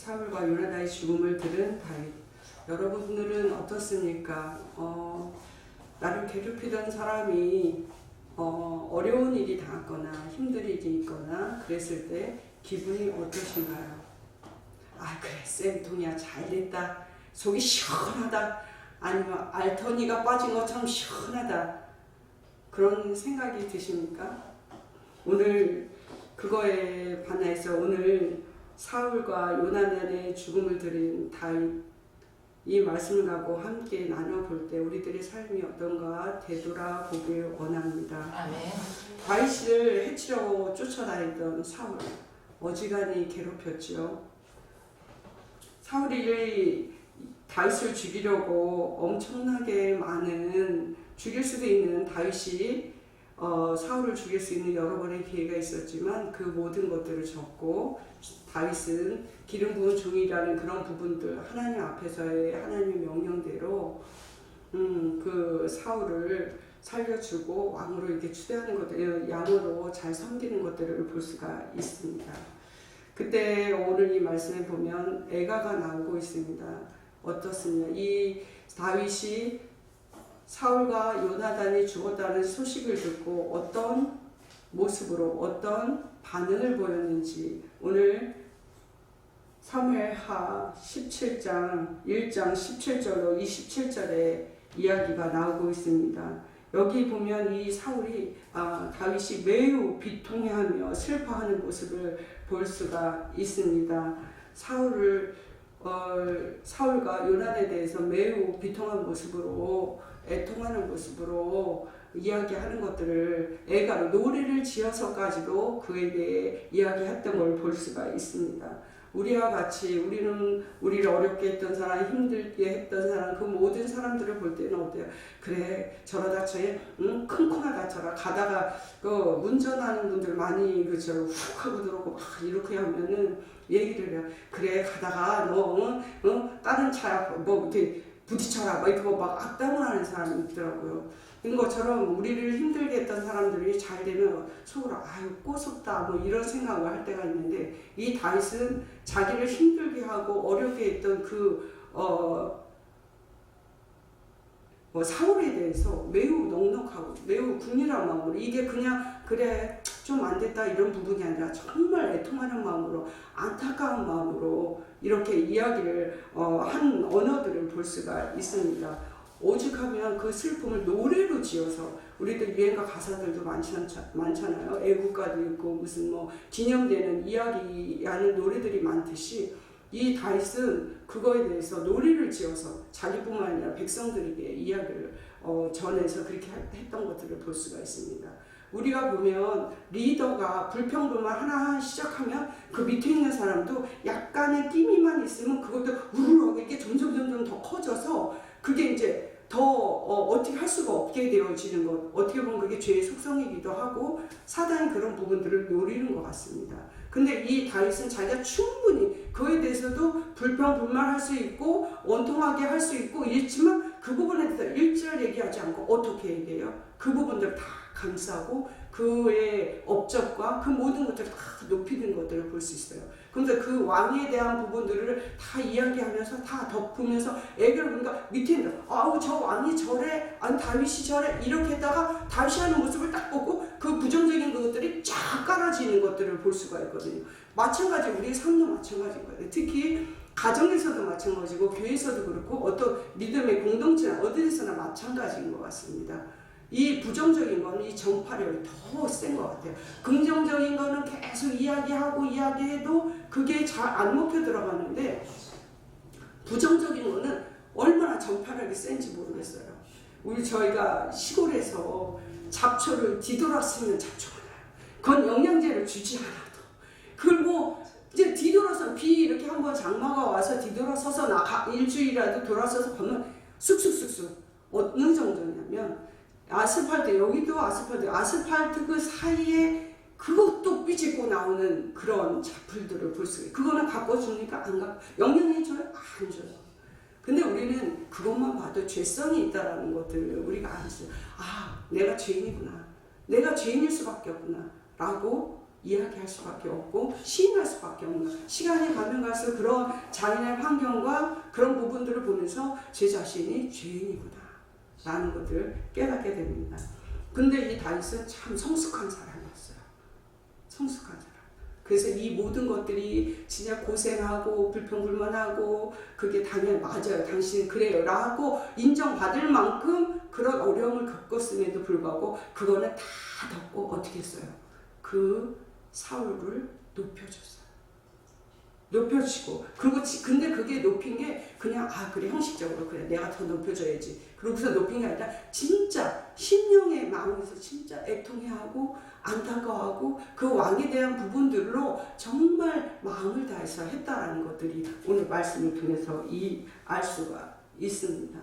사울과 요나단의 죽음을 들은 다윗. 여러분들은 어떻습니까? 나를 괴롭히던 사람이 어려운 일이 닿았거나 힘든 일이 있거나 그랬을 때 기분이 어떠신가요? 아, 그래, 쌤통이야, 잘됐다, 속이 시원하다, 아니면 알터니가 빠진 것처럼 시원하다, 그런 생각이 드십니까? 오늘 그거에 반해서 오늘 사울과 요나단의 죽음을 들은 다윗, 이 말씀을 가고 함께 나눠볼 때 우리들의 삶이 어떤가 되돌아보길 원합니다. 아멘. 다윗을 해치려고 쫓아다니던 사울, 어지간히 괴롭혔죠. 사울이 다윗을 죽이려고 엄청나게 많은, 죽일 수도 있는, 다윗이 사울을 죽일 수 있는 여러 번의 기회가 있었지만 그 모든 것들을 접고 다윗은 기름 부은 종이라는 그런 부분들, 하나님 앞에서의 하나님의 명령대로 그 사울을 살려주고 왕으로 이렇게 추대하는 것들, 양으로 잘 섬기는 것들을 볼 수가 있습니다. 그때 오늘 이 말씀에 보면 애가가 나오고 있습니다. 어떻습니까? 이 다윗이 사울과 요나단이 죽었다는 소식을 듣고 어떤 모습으로, 어떤 반응을 보였는지 오늘 사무엘하 17장 1장 17절로 27절에 이야기가 나오고 있습니다. 여기 보면 이 사울이 다윗이 매우 비통해하며 슬퍼하는 모습을 볼 수가 있습니다. 사울과 요나단에 대해서 매우 비통한 모습으로, 애통하는 모습으로 이야기하는 것들을 애가로 노래를 지어서까지도 그에 대해 이야기했던 걸 볼 수가 있습니다. 우리와 같이 우리를 어렵게 했던 사람, 힘들게 했던 사람, 그 모든 사람들을 볼 때는 어때요? 그래, 저러다 저에 큰 코나 다쳐라. 가다가 운전하는 분들 많이 그죠, 훅 하고 들어오고 막 이렇게 하면은 얘기를 해요. 그래, 가다가 너 다른 차 뭐 이렇게 부딪혀라, 막 이렇게 막 악담을 하는 사람이 있더라고요. 이런 것처럼 우리를 힘들게 했던 사람들이 잘 되면 속으로 아유 꼬숩다 뭐 이런 생각을 할 때가 있는데, 이 다윗은 자기를 힘들게 하고 어렵게 했던 사울에 대해서 매우 넉넉하고 매우 궁리한 마음으로, 이게 그냥 그래 좀 안 됐다 이런 부분이 아니라 정말 애통하는 마음으로, 안타까운 마음으로 이렇게 이야기를 한 언어들을 볼 수가 있습니다. 오죽하면 그 슬픔을 노래로 지어서, 우리들 유행가 가사들도 많잖아요. 애국가도 있고 무슨 기념되는 이야기하는 노래들이 많듯이 이 다윗은 그거에 대해서 노래를 지어서 자기뿐만 아니라 백성들에게 이야기를 전해서 그렇게 했던 것들을 볼 수가 있습니다. 우리가 보면 리더가 불평불만 하나 시작하면 그 밑에 있는 사람도 약간의 끼미만 있으면 그것도 우르르 이렇게 점점 더 커져서 그게 이제 더 어떻게 할 수가 없게 되어지는 것, 어떻게 보면 그게 죄의 속성이기도 하고 사단이 그런 부분들을 노리는 것 같습니다. 근데 이 다윗은 자기가 충분히 그에 대해서도 불평불만할 수 있고 원통하게 할 수 있고 있지만 그 부분에 대해서 일절 얘기하지 않고 어떻게 얘기해요? 그 부분들 다 감싸고 그의 업적과 그 모든 것들을 다 높이는 것들을 볼 수 있어요. 그런데 그 왕에 대한 부분들을 다 이야기하면서 다 덮으면서 애교를 보니까 밑에 있는 아우 저 왕이 저래, 아니 다윗이 저래, 이렇게 했다가 다윗이 하는 모습을 딱 보고 그 부정적인 것들이 쫙 깔아지는 것들을 볼 수가 있거든요. 마찬가지, 우리의 삶도 마찬가지인 거예요. 특히 가정에서도 마찬가지고 교회에서도 그렇고 어떤 믿음의 공동체나 어디에서나 마찬가지인 것 같습니다. 이 부정적인 거는 이 정파력이 더 센 것 같아요. 긍정적인 거는 계속 이야기해도 그게 잘 안 먹혀 들어가는데, 부정적인 거는 얼마나 정파력이 센지 모르겠어요. 저희가 시골에서 잡초를 뒤돌았으면 잡초가 나요. 그건 영양제를 주지 않아도. 그리고 이제 뒤돌아서 비 이렇게 한번 장마가 와서 뒤돌아서서 일주일이라도 돌아서서 보면 쑥쑥쑥쑥 어느 정도냐면, 아스팔트, 여기도 아스팔트 그 사이에 그것도 삐지고 나오는 그런 잡풀들을 볼 수 있어요. 그거는 갖고 줍니까? 안 갖고, 영양이 줘요? 안 줘요. 근데 우리는 그것만 봐도 죄성이 있다라는 것들을 우리가 알았어요. 아, 내가 죄인이구나, 내가 죄인일 수밖에 없구나 라고 이야기할 수밖에 없고 시인할 수밖에 없는 거예요. 시간이 가면 갈수록 그런 자연의 환경과 그런 부분들을 보면서 제 자신이 죄인이구나 라는 것을 깨닫게 됩니다. 근데 이 다윗은 참 성숙한 사람이었어요. 성숙한 사람. 그래서 이 모든 것들이 진짜 고생하고 불평불만하고 그게 당연히 맞아요. 당신은 그래요 라고 인정받을 만큼 그런 어려움을 겪었음에도 불구하고 그거는 다 덮고 어떻게 했어요? 그 사울을 높여줬어요. 높여주고 그리고 근데 그게 높인 게 그냥 그래 형식적으로 그래 내가 더 높여줘야지 그러고서 높인 게 아니라 진짜 심령의 마음에서 진짜 애통해하고 안타까워하고 그 왕에 대한 부분들로 정말 마음을 다해서 했다라는 것들이 오늘 말씀을 통해서 알 수가 있습니다.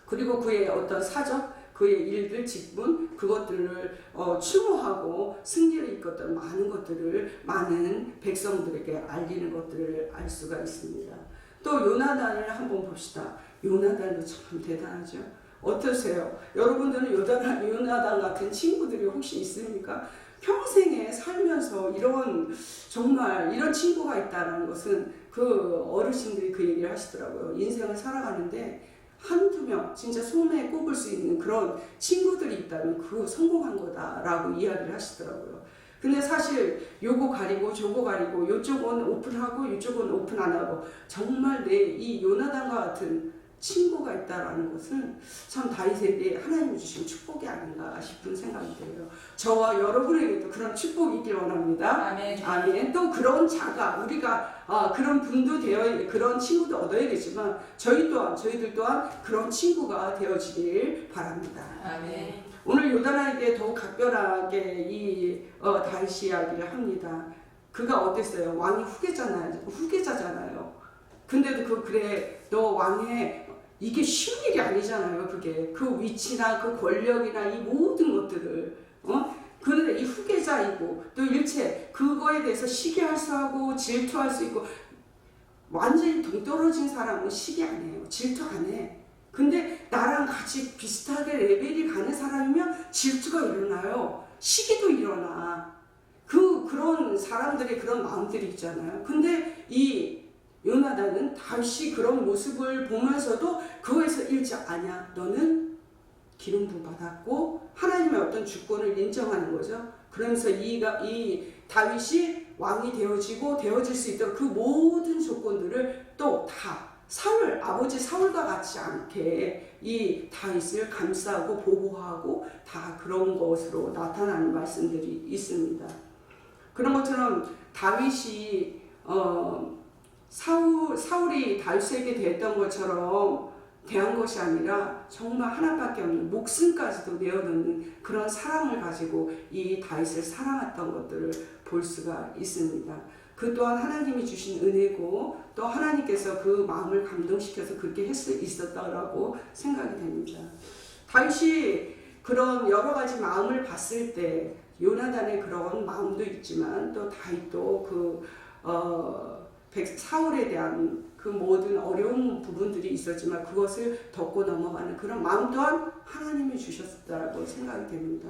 그리고 그의 어떤 사적 그의 일들, 직분, 그것들을 추모하고 승리를 이끌었던 많은 것들을 많은 백성들에게 알리는 것들을 알 수가 있습니다. 또 요나단을 한번 봅시다. 요나단도 참 대단하죠. 어떠세요? 여러분들은 요나단 같은 친구들이 혹시 있습니까? 평생에 살면서 정말 이런 친구가 있다는 것은 그 어르신들이 그 얘기를 하시더라고요. 인생을 살아가는데 한두 명 진짜 손에 꼽을 수 있는 그런 친구들이 있다면 그거 성공한 거다라고 이야기를 하시더라고요. 근데 사실 요거 가리고 저거 가리고 요쪽은 오픈하고 이쪽은 오픈 안 하고 정말 내 이 요나단과 같은 친구가 있다라는 것은 참 다윗에게 하나님이 주신 축복이 아닌가 싶은 생각이 들어요. 저와 여러분에게도 그런 축복이 있길 원합니다. 아멘. 아멘. 또 그런 자가 우리가 그런 분도 그런 친구도 얻어야겠지만 저희들 또한 그런 친구가 되어지길 바랍니다. 아멘. 오늘 요나단에게 더욱 각별하게 이 다윗 이야기를 합니다. 그가 어땠어요? 왕이 후계자잖아요. 근데도 그래 너 왕의 이게 쉬운 일이 아니잖아요. 그게 그 위치나 그 권력이나 이 모든 것들을 그런데 이 후계자이고 또 일체 그거에 대해서 시기할 수 하고 질투할 수 있고 완전히 동떨어진 사람은 시기 안 해요. 질투 안 해. 근데 나랑 같이 비슷하게 레벨이 가는 사람이면 질투가 일어나요. 시기도 일어나. 그런 사람들의 그런 마음들이 있잖아요. 근데 이 요나단은 다윗이 그런 모습을 보면서도 그거에서 아니야. 너는 기름 부음 받았고 하나님의 어떤 주권을 인정하는 거죠. 그러면서 이 다윗이 왕이 되어질 수 있도록 그 모든 조건들을 또 다 아버지 사울과 같지 않게 이 다윗을 감싸고 보호하고 다 그런 것으로 나타나는 말씀들이 있습니다. 그런 것처럼 다윗이 사울이 다윗에게 대했던 것처럼 대한 것이 아니라 정말 하나밖에 없는 목숨까지도 내어놓는 그런 사랑을 가지고 이 다윗을 사랑했던 것들을 볼 수가 있습니다. 그 또한 하나님이 주신 은혜고 또 하나님께서 그 마음을 감동시켜서 그렇게 할 수 있었다라고 생각이 됩니다. 다윗이 그런 여러 가지 마음을 봤을 때 요나단의 그런 마음도 있지만 또 다윗도 사울에 대한 그 모든 어려운 부분들이 있었지만 그것을 덮고 넘어가는 그런 마음 또한 하나님이 주셨다고 생각이 됩니다.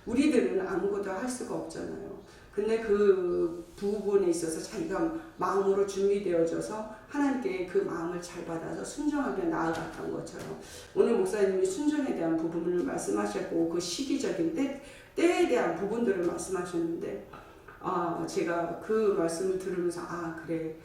우리들은 아무것도 할 수가 없잖아요. 근데 그 부분에 있어서 자기가 마음으로 준비되어져서 하나님께 그 마음을 잘 받아서 순종하게 나아갔던 것처럼 오늘 목사님이 순종에 대한 부분을 말씀하셨고 그 시기적인 때에 대한 부분들을 말씀하셨는데 제가 그 말씀을 들으면서 그래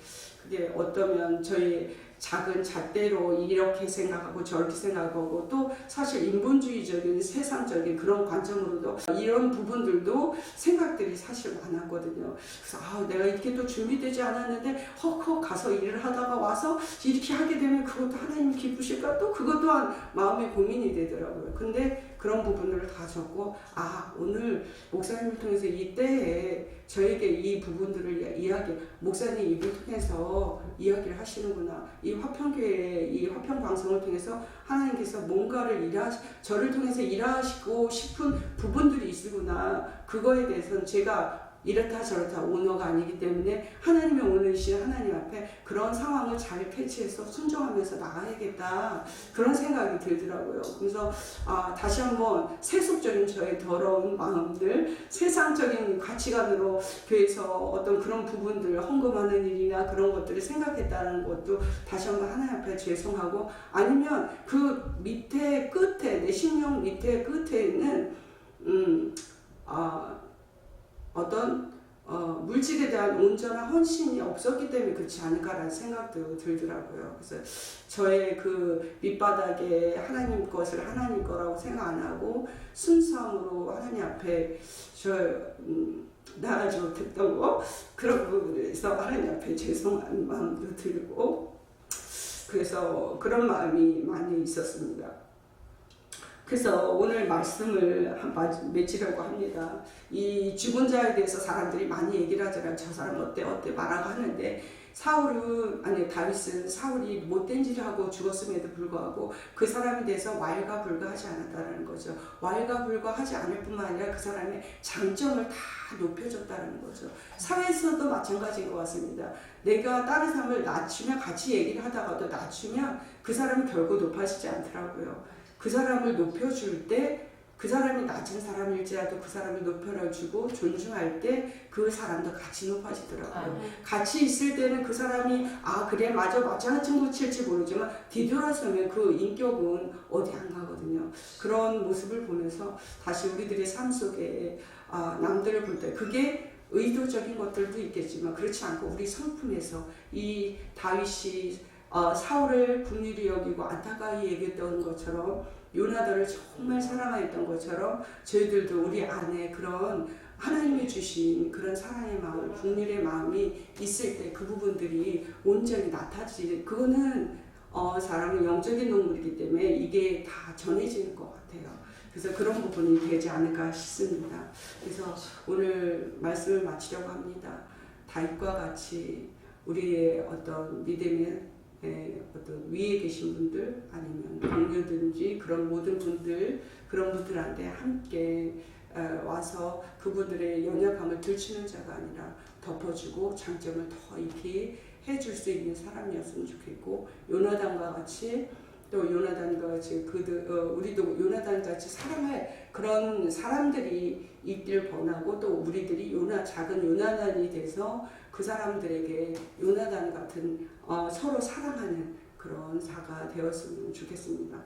그게 어떠면 저희 작은 잣대로 이렇게 생각하고 저렇게 생각하고 또 사실 인본주의적인 세상적인 그런 관점으로도 이런 부분들도 생각들이 사실 많았거든요. 그래서 내가 이렇게 또 준비되지 않았는데 헉헉 가서 일을 하다가 와서 이렇게 하게 되면 그것도 하나님 기쁘실까? 또 그것 또한 마음의 고민이 되더라고요. 근데 그런 부분들을 다 적고 오늘 목사님을 통해서 이 때에 저에게 이 부분들을 목사님 입을 통해서 이야기를 하시는구나. 이 화평교회 이 화평방송을 통해서 하나님께서 뭔가를 저를 통해서 일하시고 싶은 부분들이 있으구나. 그거에 대해서는 제가 이렇다 저렇다 오너가 아니기 때문에 하나님의 오너이신 하나님 앞에 그런 상황을 잘 캐치해서 순종하면서 나가야겠다 그런 생각이 들더라고요. 그래서 다시 한번 세속적인 저의 더러운 마음들, 세상적인 가치관으로 교회에서 어떤 그런 부분들 헌금하는 일이나 그런 것들을 생각했다는 것도 다시 한번 하나님 앞에 죄송하고, 아니면 그 밑에 끝에 내 심령 밑에 끝에는 어떤 물질에 대한 온전한 헌신이 없었기 때문에 그렇지 않을까라는 생각도 들더라고요. 그래서 저의 그 밑바닥에 하나님 것을 하나님 거라고 생각 안 하고 순수함으로 하나님 앞에 나가지고 듣던 거, 그런 부분에서 하나님 앞에 죄송한 마음도 들고, 그래서 그런 마음이 많이 있었습니다. 그래서 오늘 말씀을 맺으려고 합니다. 이 죽은 자에 대해서 사람들이 많이 얘기를 하잖아요. 저 사람 어때 말하고 하는데, 다윗은 사울이 못된 짓을 하고 죽었음에도 불구하고 그 사람에 대해서 왈가불가하지 않았다는 거죠. 왈가불가하지 않을 뿐만 아니라 그 사람의 장점을 다 높여줬다는 거죠. 사회에서도 마찬가지인 것 같습니다. 내가 다른 사람을 낮추면, 같이 얘기를 하다가도 낮추면 그 사람이 결국 높아지지 않더라고요. 그 사람을 높여줄 때, 그 사람이 낮은 사람일지라도 그 사람을 높여주고 존중할 때 그 사람도 같이 높아지더라고요. 같이 있을 때는 그 사람이 그래 맞아 마찬가지 칠지 모르지만 뒤돌아서면 그 인격은 어디 안 가거든요. 그런 모습을 보면서 다시 우리들의 삶 속에 남들을 볼 때, 그게 의도적인 것들도 있겠지만 그렇지 않고 우리 성품에서 이 다윗이 사울을 긍휼히 여기고 안타까이 여겼던 것처럼, 요나단을 정말 사랑하였던 것처럼 저희들도 우리 안에 그런 하나님이 주신 그런 사랑의 마음, 긍휼의 마음이 있을 때 그 부분들이 온전히 나타지지. 그거는 사람은 영적인 동물이기 때문에 이게 다 전해지는 것 같아요. 그래서 그런 부분이 되지 않을까 싶습니다. 그래서 오늘 말씀을 마치려고 합니다. 다윗과 같이 우리의 어떤 믿음의 어떤 위에 계신 분들, 아니면 동료든지 그런 모든 분들, 그런 분들한테 함께 와서 그분들의 연약함을 들추는 자가 아니라 덮어주고 장점을 더 있게 해줄 수 있는 사람이었으면 좋겠고, 요나단과 같이 우리도 요나단 같이 사랑할 그런 사람들이 있길 원하고, 또 우리들이 작은 요나단이 돼서 그 사람들에게 요나단 같은 서로 사랑하는 그런 자가 되었으면 좋겠습니다.